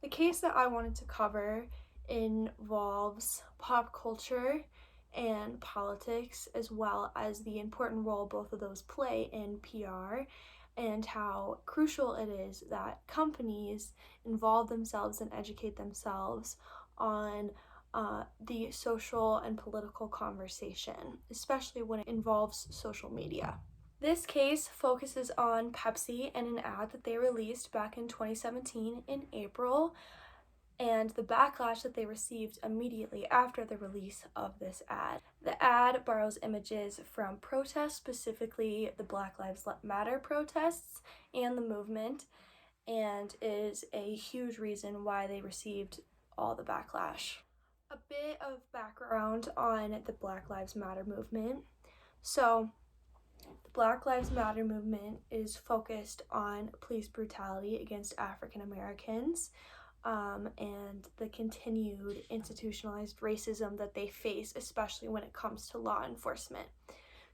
The case that I wanted to cover involves pop culture and politics, as well as the important role both of those play in PR, and how crucial it is that companies involve themselves and educate themselves on the social and political conversation, especially when it involves social media. This case focuses on Pepsi and an ad that they released back in 2017 in April, and the backlash that they received immediately after the release of this ad. The ad borrows images from protests, specifically the Black Lives Matter protests and the movement, and is a huge reason why they received all the backlash. A bit of background on the Black Lives Matter movement. So, the Black Lives Matter movement is focused on police brutality against African Americans, and the continued institutionalized racism that they face, especially when it comes to law enforcement.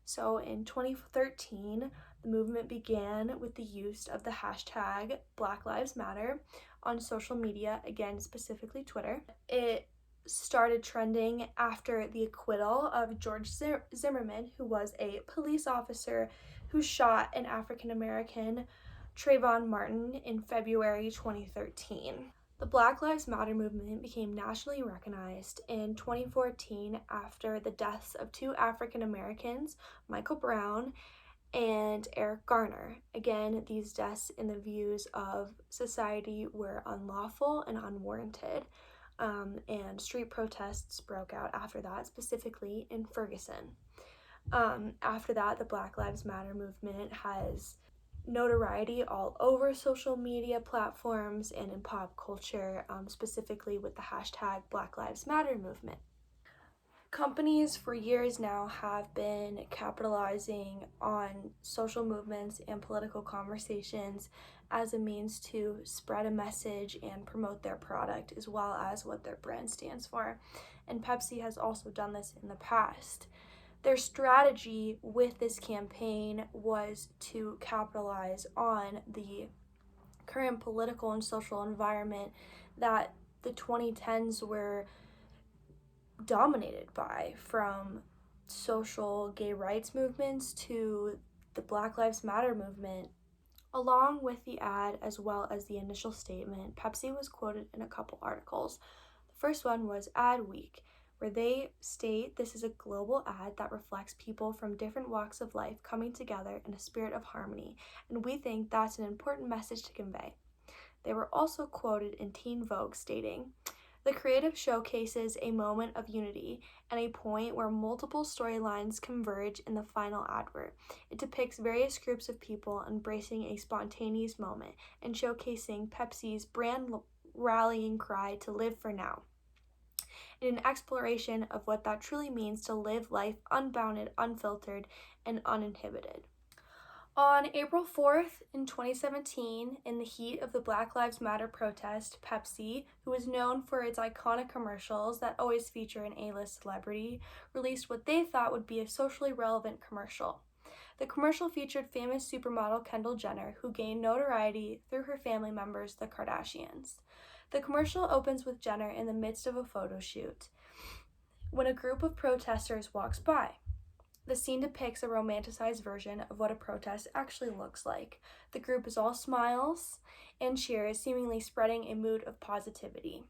So in 2013, the movement began with the use of the hashtag Black Lives Matter on social media, again, specifically Twitter. It started trending after the acquittal of George Zimmerman, who was a police officer who shot an African American, Trayvon Martin, in February 2013. The Black Lives Matter movement became nationally recognized in 2014 after the deaths of two African Americans, Michael Brown and Eric Garner. Again, these deaths in the views of society were unlawful and unwarranted, and street protests broke out after that, specifically in Ferguson. After that, the Black Lives Matter movement has notoriety all over social media platforms and in pop culture, specifically with the hashtag Black Lives Matter movement. Companies for years now have been capitalizing on social movements and political conversations as a means to spread a message and promote their product, as well as what their brand stands for. And Pepsi has also done this in the past. Their strategy with this campaign was to capitalize on the current political and social environment that the 2010s were dominated by, from social gay rights movements to the Black Lives Matter movement. Along with the ad, as well as the initial statement, Pepsi was quoted in a couple articles. The first one was Ad Week, where they state this is a global ad that reflects people from different walks of life coming together in a spirit of harmony, and we think that's an important message to convey. They were also quoted in Teen Vogue stating, "The creative showcases a moment of unity and a point where multiple storylines converge in the final advert. It depicts various groups of people embracing a spontaneous moment and showcasing Pepsi's brand rallying cry to live for now, in an exploration of what that truly means to live life unbounded, unfiltered, and uninhibited." On April 4th in 2017, in the heat of the Black Lives Matter protest, Pepsi, who is known for its iconic commercials that always feature an A-list celebrity, released what they thought would be a socially relevant commercial. The commercial featured famous supermodel Kendall Jenner, who gained notoriety through her family members, the Kardashians. The commercial opens with Jenner in the midst of a photo shoot when a group of protesters walks by. The scene depicts a romanticized version of what a protest actually looks like. The group is all smiles and cheers, seemingly spreading a mood of positivity.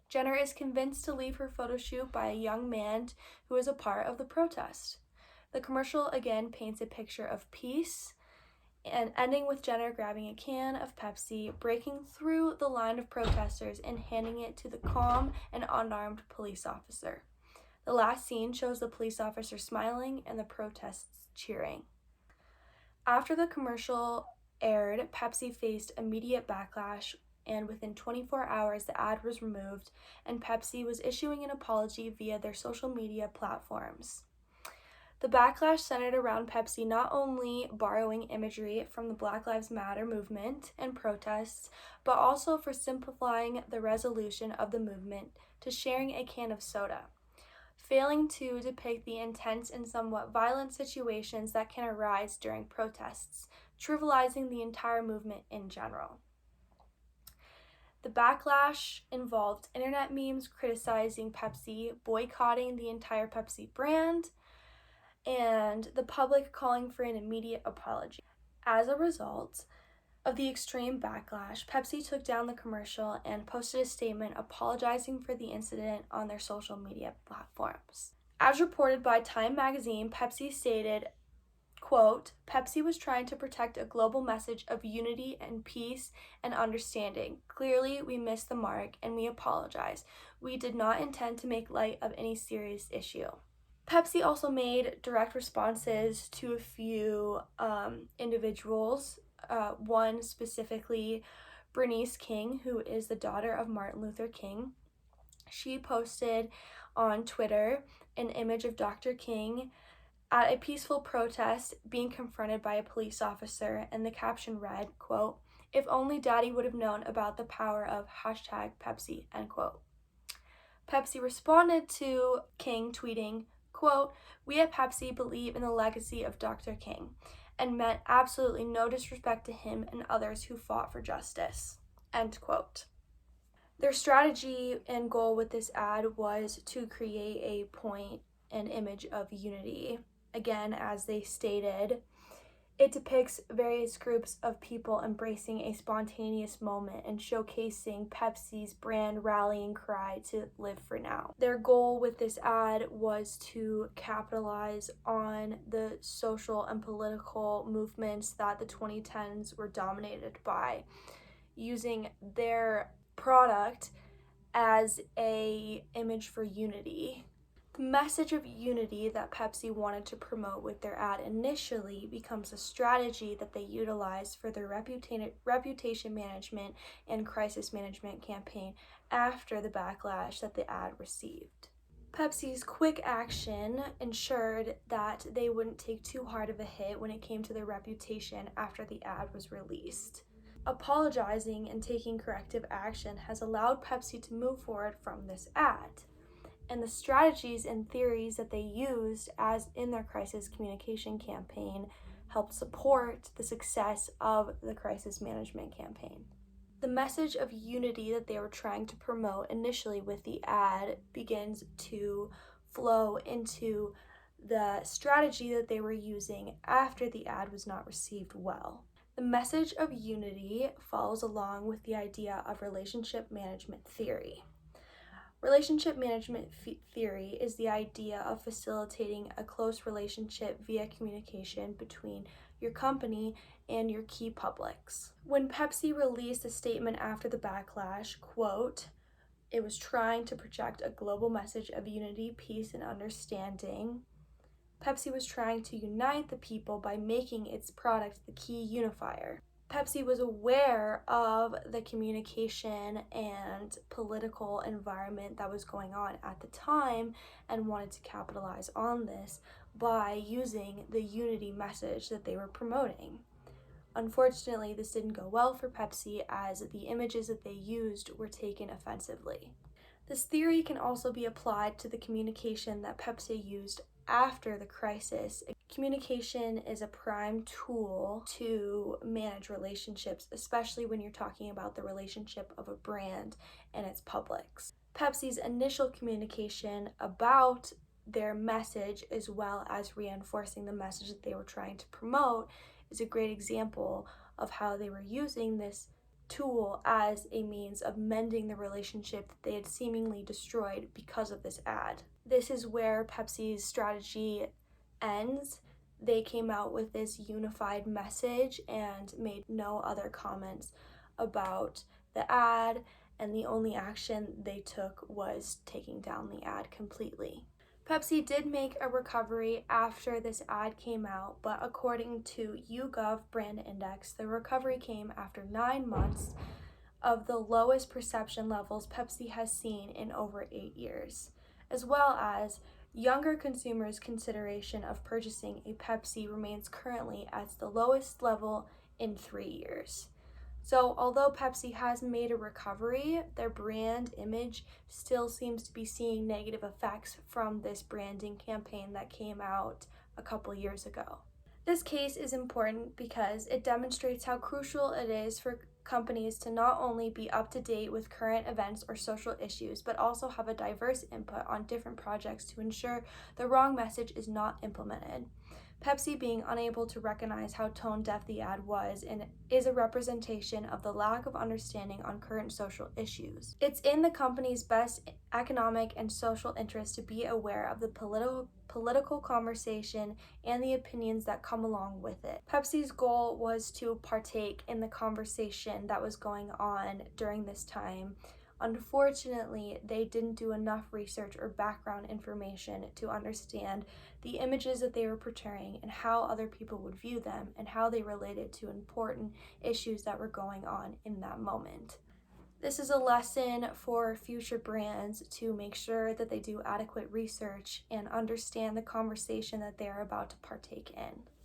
Jenner is convinced to leave her photo shoot by a young man who is a part of the protest. The commercial again paints a picture of peace, and ending with Jenner grabbing a can of Pepsi, breaking through the line of protesters and handing it to the calm and unarmed police officer. The last scene shows the police officer smiling and the protests cheering. After the commercial aired, Pepsi faced immediate backlash, and within 24 hours the ad was removed and Pepsi was issuing an apology via their social media platforms. The backlash centered around Pepsi not only borrowing imagery from the Black Lives Matter movement and protests, but also for simplifying the resolution of the movement to sharing a can of soda, failing to depict the intense and somewhat violent situations that can arise during protests, trivializing the entire movement in general. The backlash involved internet memes criticizing Pepsi, boycotting the entire Pepsi brand, and the public calling for an immediate apology. As a result of the extreme backlash, Pepsi took down the commercial and posted a statement apologizing for the incident on their social media platforms. As reported by Time magazine, Pepsi stated, quote, Pepsi was trying to protect a global message of unity and peace and understanding. Clearly, we missed the mark and we apologize. We did not intend to make light of any serious issue. Pepsi also made direct responses to a few individuals, one specifically, Bernice King, who is the daughter of Martin Luther King. She posted on Twitter an image of Dr. King at a peaceful protest being confronted by a police officer, and the caption read, quote, if only Daddy would have known about the power of hashtag Pepsi, end quote. Pepsi responded to King tweeting, quote, we at Pepsi believe in the legacy of Dr. King and meant absolutely no disrespect to him and others who fought for justice, end quote. Their strategy and goal with this ad was to create a point and image of unity. Again, as they stated, it depicts various groups of people embracing a spontaneous moment and showcasing Pepsi's brand rallying cry to live for now. Their goal with this ad was to capitalize on the social and political movements that the 2010s were dominated by, using their product as a image for unity. The message of unity that Pepsi wanted to promote with their ad initially becomes a strategy that they utilize for their reputation management and crisis management campaign after the backlash that the ad received. Pepsi's quick action ensured that they wouldn't take too hard of a hit when it came to their reputation after the ad was released. Apologizing and taking corrective action has allowed Pepsi to move forward from this ad. And the strategies and theories that they used as in their crisis communication campaign helped support the success of the crisis management campaign. The message of unity that they were trying to promote initially with the ad begins to flow into the strategy that they were using after the ad was not received well. The message of unity follows along with the idea of relationship management theory. Relationship management theory is the idea of facilitating a close relationship via communication between your company and your key publics. When Pepsi released a statement after the backlash, quote, it was trying to project a global message of unity, peace, and understanding. Pepsi was trying to unite the people by making its product the key unifier. Pepsi was aware of the communication and political environment that was going on at the time and wanted to capitalize on this by using the unity message that they were promoting. Unfortunately, this didn't go well for Pepsi as the images that they used were taken offensively. This theory can also be applied to the communication that Pepsi used after the crisis. Communication is a prime tool to manage relationships, especially when you're talking about the relationship of a brand and its publics. Pepsi's initial communication about their message, as well as reinforcing the message that they were trying to promote, is a great example of how they were using this tool as a means of mending the relationship that they had seemingly destroyed because of this ad. This is where Pepsi's strategy ends. They came out with this unified message and made no other comments about the ad, and the only action they took was taking down the ad completely. Pepsi did make a recovery after this ad came out, but according to YouGov Brand Index, the recovery came after 9 months of the lowest perception levels Pepsi has seen in over 8 years, as well as younger consumers' consideration of purchasing a Pepsi remains currently at the lowest level in 3 years. So although Pepsi has made a recovery, their brand image still seems to be seeing negative effects from this branding campaign that came out a couple years ago. This case is important because it demonstrates how crucial it is for companies to not only be up to date with current events or social issues, but also have a diverse input on different projects to ensure the wrong message is not implemented. Pepsi being unable to recognize how tone deaf the ad was and is a representation of the lack of understanding on current social issues. It's in the company's best economic and social interest to be aware of the political conversation and the opinions that come along with it. Pepsi's goal was to partake in the conversation that was going on during this time. Unfortunately, they didn't do enough research or background information to understand the images that they were portraying and how other people would view them and how they related to important issues that were going on in that moment. This is a lesson for future brands to make sure that they do adequate research and understand the conversation that they're about to partake in.